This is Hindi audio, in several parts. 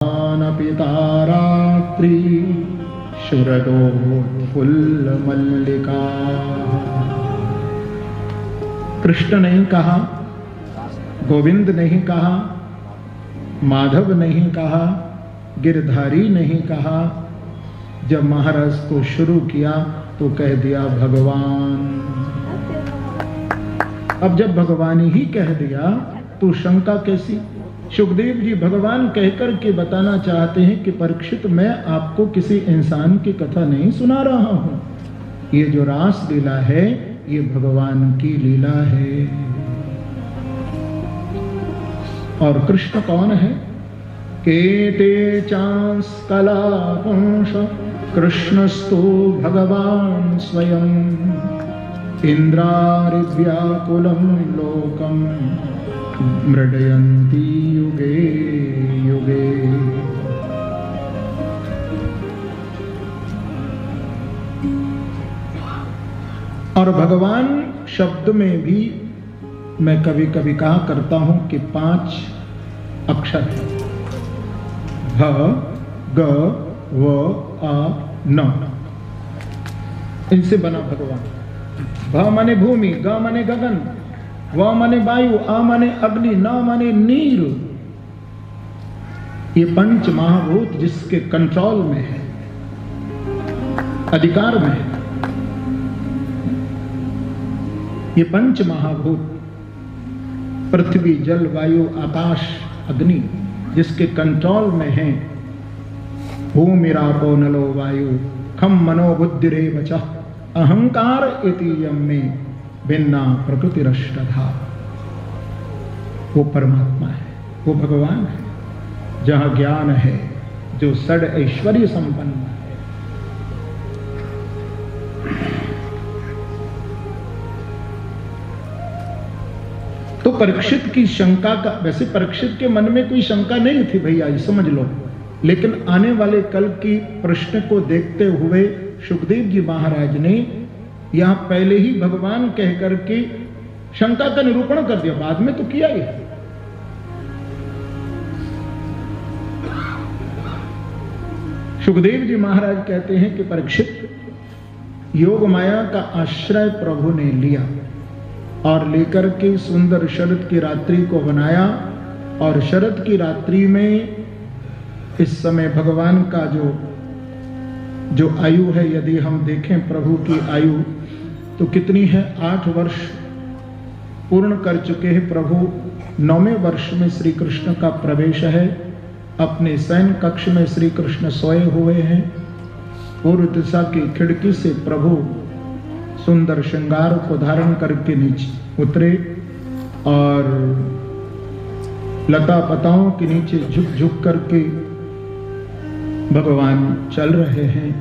पिता रात्रि शरदोत्फुल्ल मल्लिका। कृष्ण नहीं कहा, गोविंद नहीं कहा, माधव नहीं कहा, गिरधारी नहीं कहा। जब महाराज को शुरू किया तो कह दिया भगवान। अब जब भगवान ही कह दिया तो शंका कैसी। सुखदेव जी भगवान कहकर के बताना चाहते हैं कि परीक्षित, मैं आपको किसी इंसान की कथा नहीं सुना रहा हूं। ये जो रास लीला है ये भगवान की लीला है। और कृष्ण कौन है? केते चांस कला पुंस कृष्णस्तु भगवान स्वयं इंद्रारिव्याकुलं लोकम मृडयन्ति युगे युगे। और भगवान शब्द में भी मैं कभी कभी कहा करता हूं कि 5 अक्षर है। भ ग व आ न, इनसे बना भगवान। भ माने भूमि, ग माने गगन, व माने वायु, आ माने अग्नि, न माने नीर। ये 5 महाभूत जिसके कंट्रोल में है, अधिकार में है। ये 5 महाभूत पृथ्वी, जल, वायु, आकाश, अग्नि जिसके कंट्रोल में है। भूमिरापो नलो वायु खम मनो बुद्धिरेव च अहंकार इति यम्मे भिन्ना प्रकृतिरष्टधा। वो परमात्मा है, वो भगवान है। जहां ज्ञान है, जो षड ऐश्वर्य संपन्न है। तो परीक्षित की शंका का, वैसे परीक्षित के मन में कोई शंका नहीं थी भैया, ये समझ लो। लेकिन आने वाले कल की प्रश्न को देखते हुए सुखदेव जी महाराज ने यहां पहले ही भगवान कहकर के शंका का निरूपण कर दिया। बाद में तो किया ही। सुखदेव जी महाराज कहते हैं कि परीक्षित, योग माया का आश्रय प्रभु ने लिया और लेकर के सुंदर शरद की रात्रि को बनाया। और शरद की रात्रि में इस समय भगवान का जो आयु है, यदि हम देखें प्रभु की आयु तो कितनी है? 8 वर्ष पूर्ण कर चुके हैं प्रभु। 9वें वर्ष में श्री कृष्ण का प्रवेश है। अपने शयन कक्ष में श्री कृष्ण सोए हुए हैं। पूर्व दिशा की खिड़की से प्रभु सुंदर श्रृंगार को धारण करके नीचे उतरे और लता पताओं के नीचे झुक झुक करके भगवान चल रहे हैं।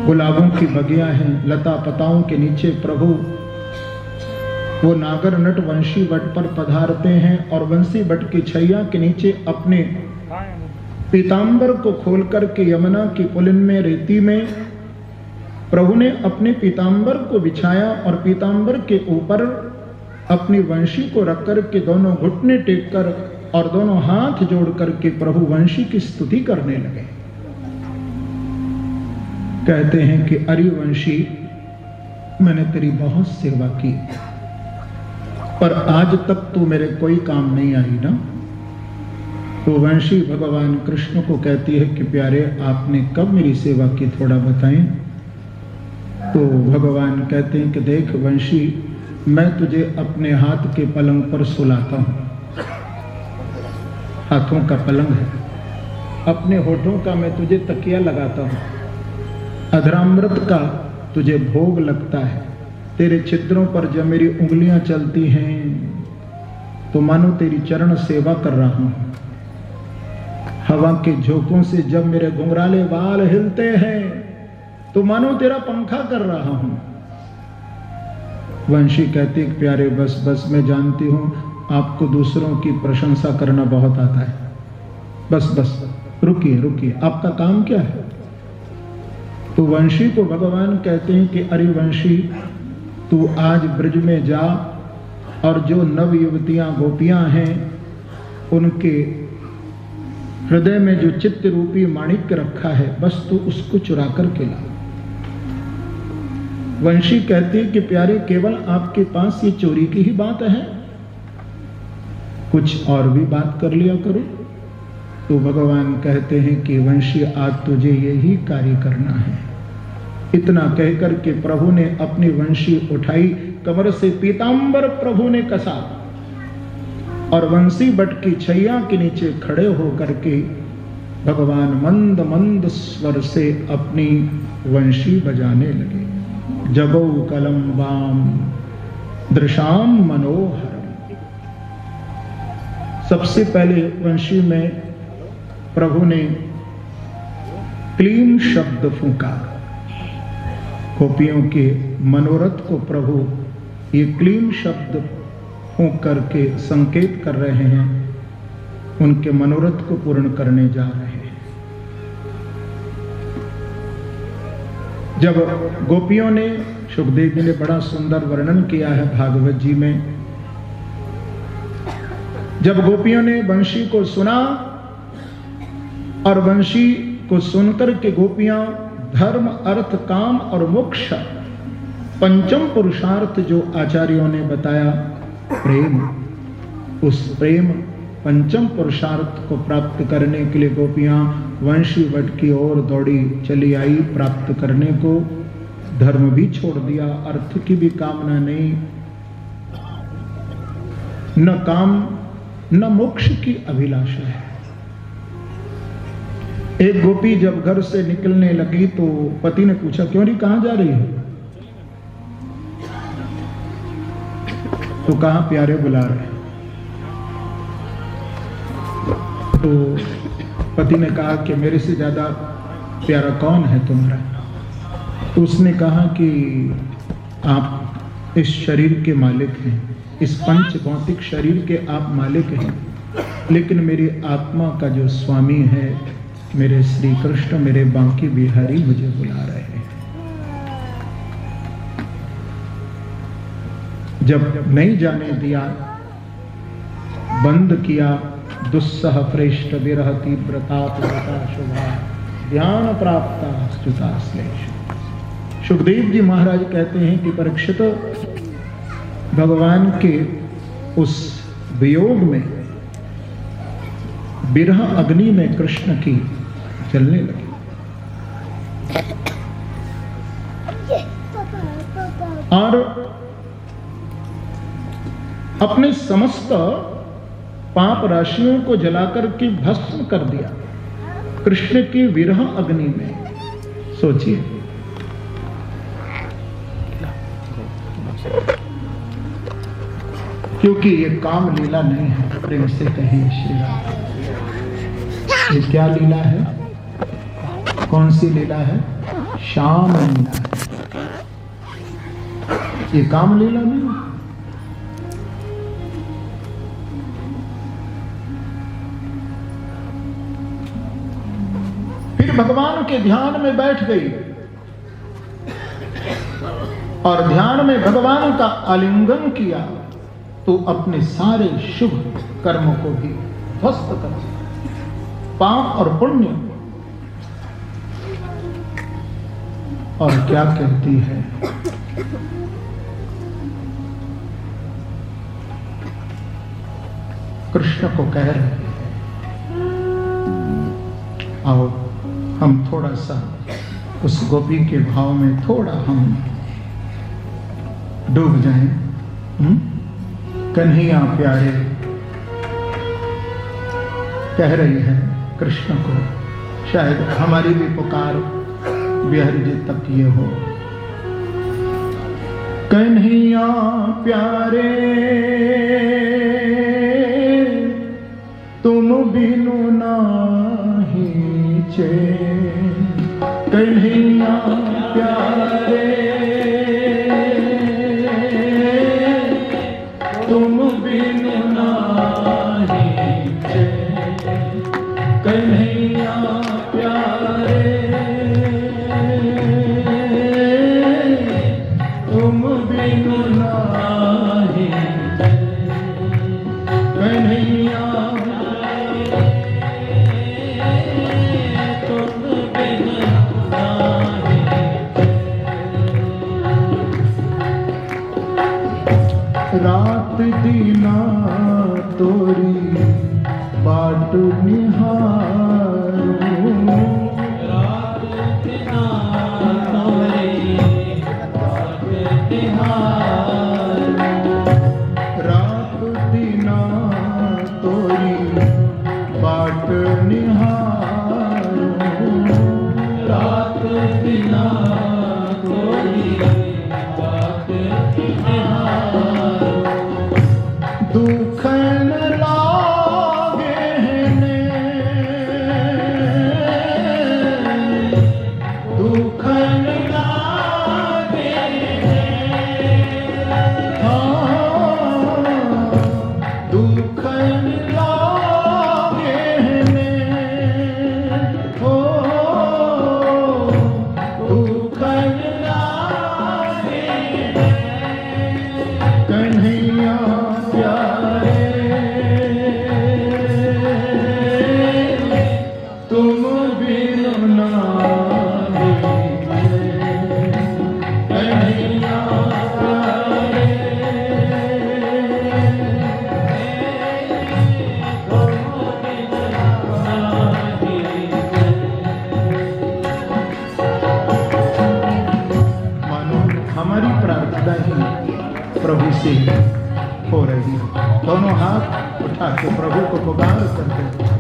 गुलाबों की बगियां हैं, लता पताओं के नीचे प्रभु वो नागर नट वंशी वट पर पधारते हैं और वंशी वट की छैया के नीचे अपने पीतांबर को खोल करके यमुना की पुलिन में, रेती में प्रभु ने अपने पीतांबर को बिछाया और पीतांबर के ऊपर अपनी वंशी को रख कर के दोनों घुटने टेक कर और दोनों हाथ जोड़ करके प्रभु वंशी की स्तुति करने लगे। कहते हैं कि अरे वंशी, मैंने तेरी बहुत सेवा की, पर आज तक तू मेरे कोई काम नहीं आई ना। तो वंशी भगवान कृष्ण को कहती है कि प्यारे, आपने कब मेरी सेवा की, थोड़ा बताएं। तो भगवान कहते हैं कि देख वंशी, मैं तुझे अपने हाथ के पलंग पर सुलाता हूं। हाथों का पलंग है, अपने होठों का मैं तुझे तकिया लगाता हूं। अधरामृत का तुझे भोग लगता है। तेरे छिद्रों पर जब मेरी उंगलियां चलती हैं तो मानो तेरी चरण सेवा कर रहा हूं। हवा के झोंकों से जब मेरे घुंघराले बाल हिलते हैं तो मानो तेरा पंखा कर रहा हूं। वंशी कहती प्यारे, बस बस, मैं जानती हूं आपको दूसरों की प्रशंसा करना बहुत आता है। बस बस, रुकिए रुकिए, आपका काम क्या है? तो वंशी को भगवान कहते हैं कि अरे वंशी, तू आज ब्रज में जा और जो नव युवतियां गोपियां हैं उनके हृदय में जो चित्त रूपी माणिक्य रखा है, बस तू उसको चुरा कर के ला। वंशी कहती कि प्यारे, केवल आपके पास ये चोरी की ही बात है, कुछ और भी बात कर लिया करो। तो भगवान कहते हैं कि वंशी, आज तुझे यही कार्य करना है। इतना कहकर के प्रभु ने अपनी वंशी उठाई, कमर से पीतांबर प्रभु ने कसा और वंशी बट की छैया के नीचे खड़े होकर के भगवान मंद मंद स्वर से अपनी वंशी बजाने लगे। जगौ कलम्बाम दृशाम मनोहरम। सबसे पहले वंशी में प्रभु ने क्लीम शब्द फूंका। गोपियों के मनोरथ को प्रभु ये क्लीम शब्द फूंक करके संकेत कर रहे हैं, उनके मनोरथ को पूर्ण करने जा रहे हैं। जब गोपियों ने, सुखदेव जी ने बड़ा सुंदर वर्णन किया है भागवत जी में, जब गोपियों ने वंशी को सुना और वंशी को सुनकर के गोपियां धर्म, अर्थ, काम और मोक्ष, पंचम पुरुषार्थ जो आचार्यों ने बताया प्रेम, उस प्रेम पंचम पुरुषार्थ को प्राप्त करने के लिए गोपियां वंशी वट की ओर दौड़ी चली आई। प्राप्त करने को धर्म भी छोड़ दिया, अर्थ की भी कामना नहीं, न काम न मोक्ष की अभिलाषा है। एक गोपी जब घर से निकलने लगी तो पति ने पूछा, क्यों री कहां जा रही है? तो कहा, प्यारे बुला रहे। तो पति ने कहा कि मेरे से ज्यादा प्यारा कौन है तुम्हारा? तो उसने कहा कि आप इस शरीर के मालिक हैं, इस पंच भौतिक शरीर के आप मालिक हैं, लेकिन मेरी आत्मा का जो स्वामी है, मेरे श्री कृष्ण, मेरे बांकी बिहारी मुझे बुला रहे हैं। जब नहीं जाने दिया, बंद किया, दुस्सह प्रेष्ठ विरह तीव्रताप शुभा ध्यान प्राप्ता स्तुता श्लेष। सुखदेव जी महाराज कहते हैं कि परीक्षित, भगवान के उस वियोग में विरह अग्नि में कृष्ण की जलने लगी। और अपने समस्त पाप राशियों को जलाकर के भस्म कर दिया कृष्ण की विरह अग्नि में। सोचिए, क्योंकि ये काम लीला नहीं है, प्रेम से कहें श्री राम, ये क्या लीला है? कौन सी लीला है? श्याम लीला है, ये काम लीला नहीं। फिर भगवान के ध्यान में बैठ गई और ध्यान में भगवान का आलिंगन किया तो अपने सारे शुभ कर्मों को भी ध्वस्त कर दिया, पाप और पुण्य। और क्या कहती है? कृष्ण को कह रहे हैं, आओ हम थोड़ा सा उस गोपी के भाव में थोड़ा हम डूब जाएं। कन्हैया प्यारे कह रही है कृष्ण को, शायद हमारी भी पुकार बिहारी जी तक ये हो। कन्हैया प्यारे तुम बिनु नाही चैन, कन्हैया प्यारे तुम बिनु नाही चैन, कन्हैया प्यारे तुम बिनु नाही चैन, कन्हैया बाट निहारो रात दिना तोरी बाट निहारो रात दिना तोरी बाट निहारो रात दिना तोरी बाट निहारो दुख न लागे ने दुख न लागे हाँ दुख न लागे ने हो दुख न लागे कन्हैया प्यारे तुम बिनु नागे कन्हैया प्यारे मानो हमारी प्रार्थना ही प्रभु से हो रही है। दोनों हाथ उठा के प्रभु को पुकार करते हैं।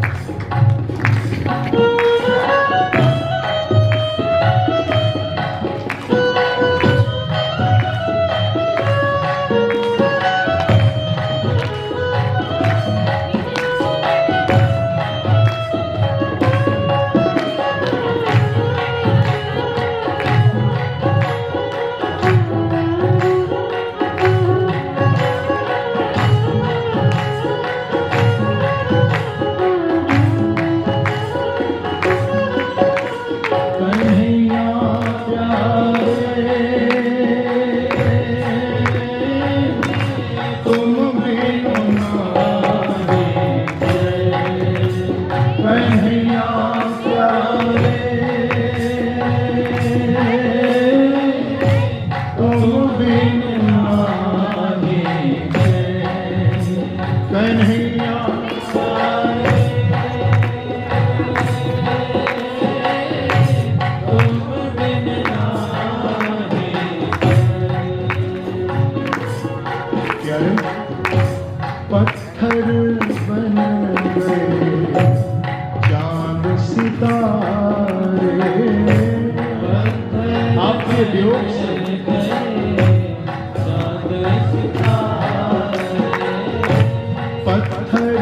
कन्हैया प्यारे तुम बिनु नागे कन्हैया प्यारे तुम बिनु नागे कन्हैया प्यारे पत्थर बन गए चांद सितारे आपके वियोग से पत्थर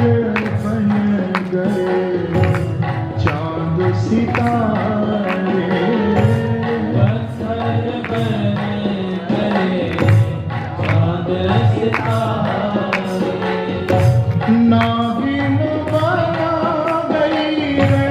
बन गए चांद सितारे नागिन बना गई रे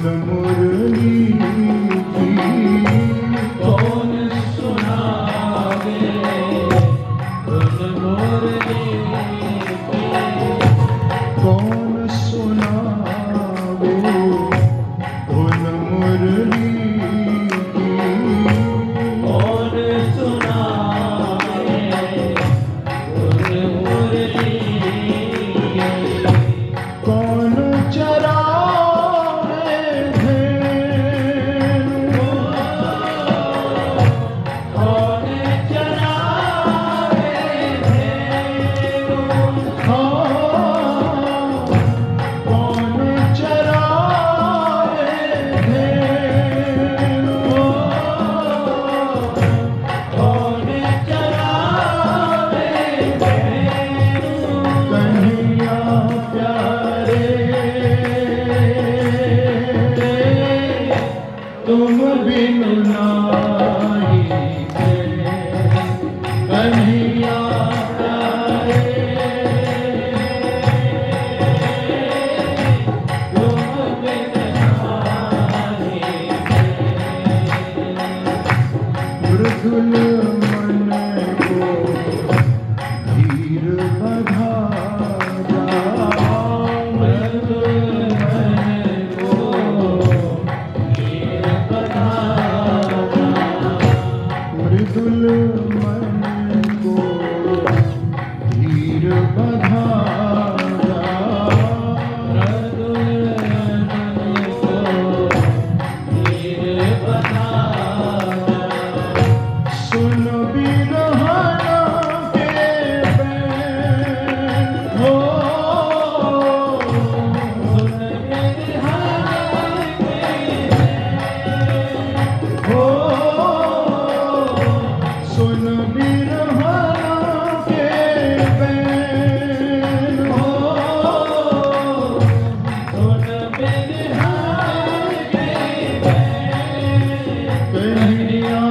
धुन मुरली की कौन सुनावे धुन मुरली की कौन सुनावे धुन मुरली की कौन सुनावे धुन मुरली की कौन चरावे भेड़ों कौन चरावे भेड़ों कौन चरावे भेड़ों कौन चरावे भेड़ों कन्हैया प्यारे तुम बिन नाई है कन्हैया प्यारे तुम बिन नाई मृदुल मन को धीर बधाया मृदुल मन को हीर बधाया मृदुल मन को धीर बधाया मृदुल मन को हीर बधाया सुन बिरहना के बैन हो सुन बिरहन हो सुन बिरहना के बैन हो सुन बिरहन कन्हैया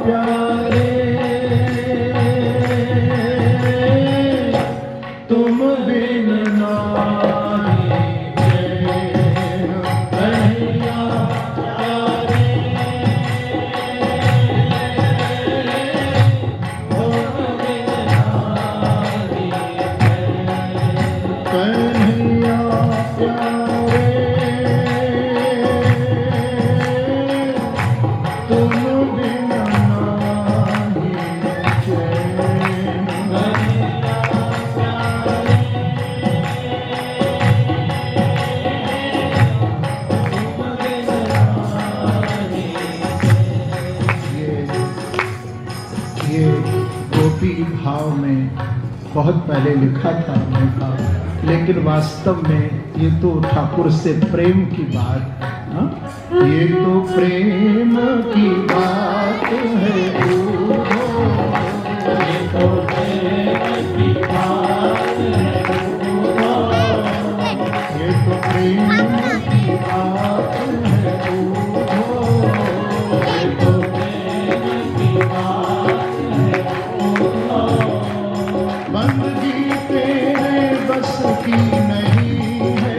प्यारे तुम बिन नाई चैन कन्हैया प्यारे कन्हैया प्यारे तुम बिन नाई चैन ये गोपी भाव में बहुत पहले लिखा था हमने कहा, लेकिन वास्तव में ये तो ठाकुर से प्रेम की बात है, हाँ? ये तो प्रेम की बात है ये तो प्रेम की बात है ये तो प्रेम की बात है ये तो प्रेम की बात है बंदगी तेरे बस की नहीं है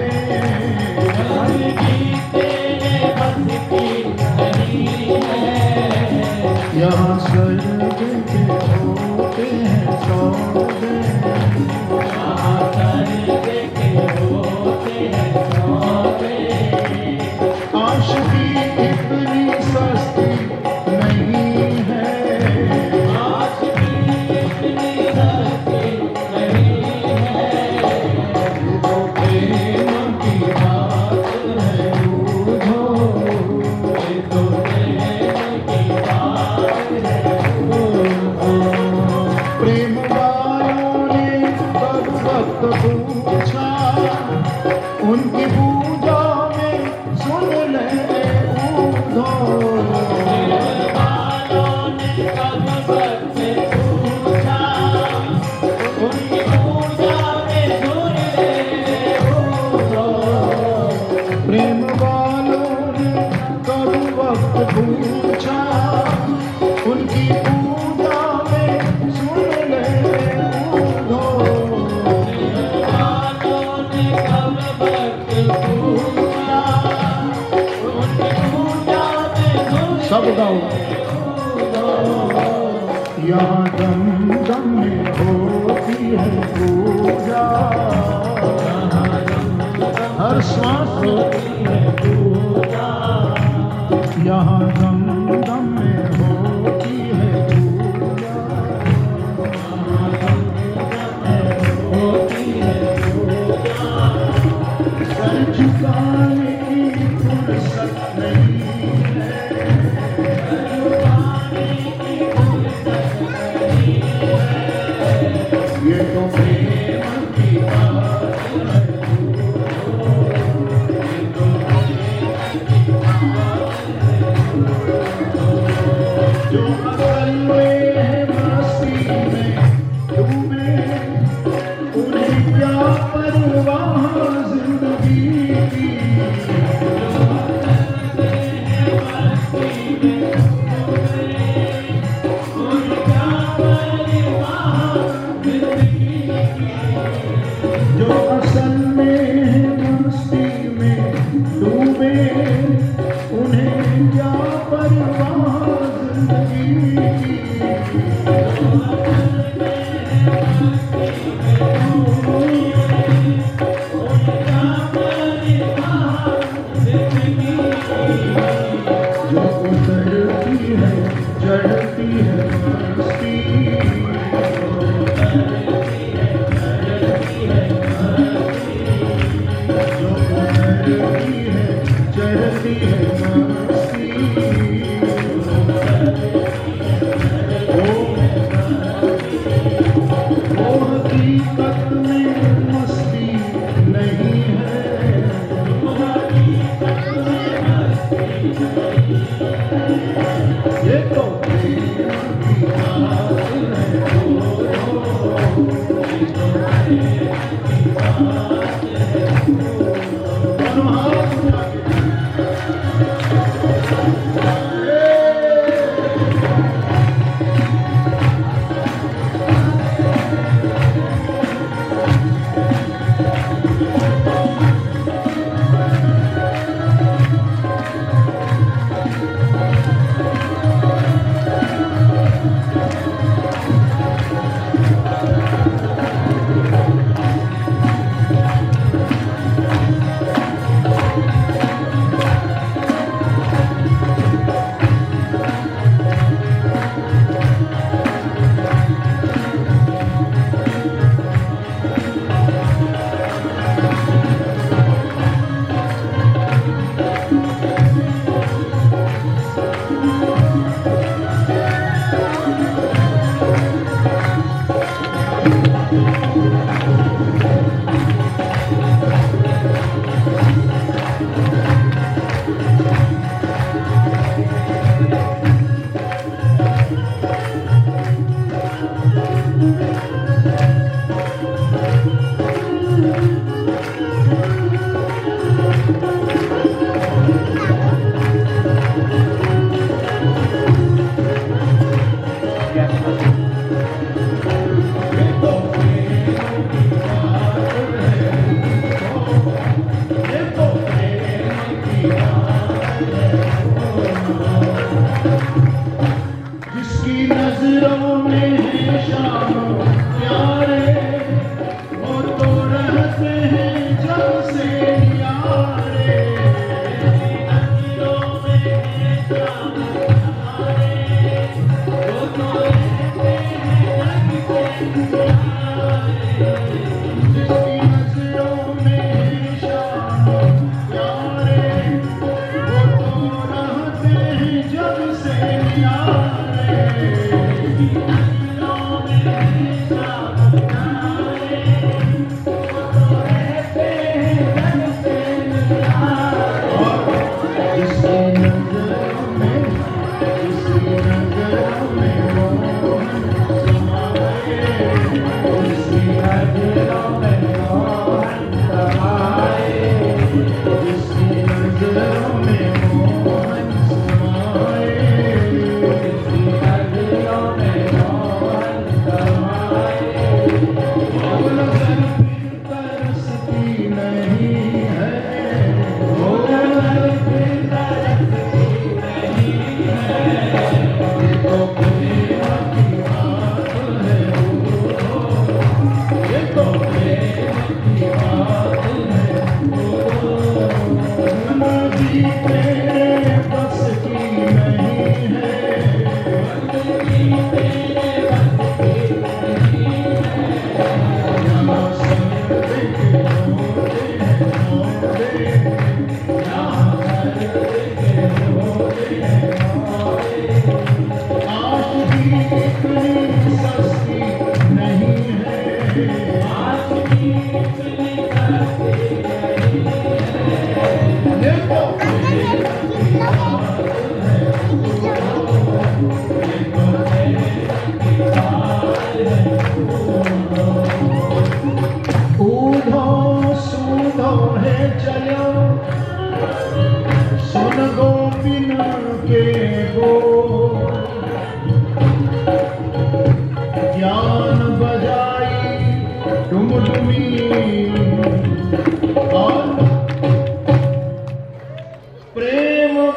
बंदगी तेरे बस की नहीं है सब गाओ। यहाँ दम दम में होती है पूजा, हर श्वास होती है पूजा। यहाँ दम दम में होती है पूजा, होती है पूजा। सर झुकाने की फुर्सत नहीं है, ये तो प्रेम की बात है। जो असल में है मस्ती में डूबे, उन्हें क्या परवाह जिंदगी की। जो असल में है मस्ती में डूबे, उन्हें क्या परवाह जिंदगी की। जो उतरती है चढ़ती है मस्ती, जो उतरती है चढ़ती है मस्ती। वो हकीकत में मस्ती नहीं है, ये तो प्रेम की बात है।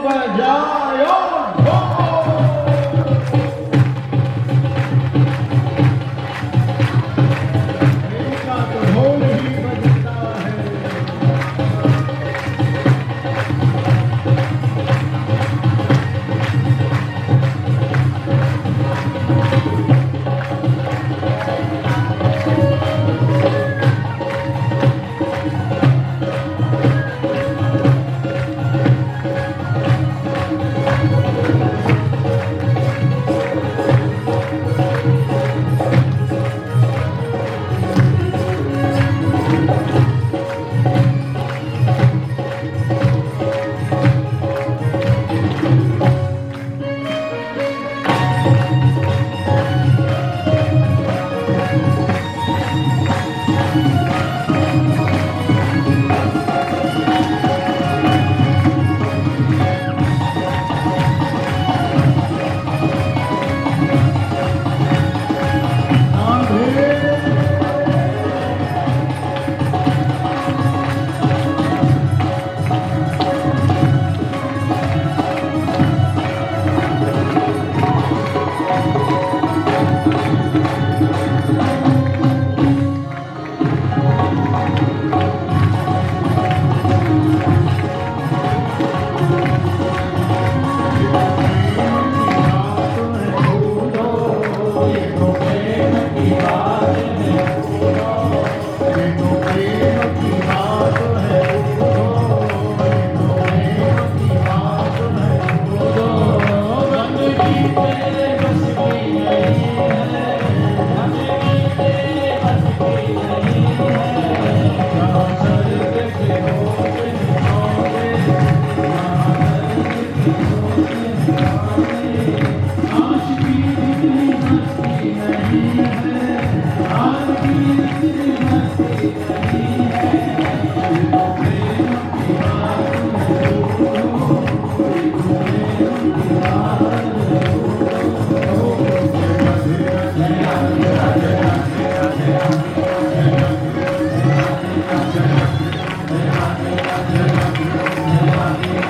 बजायो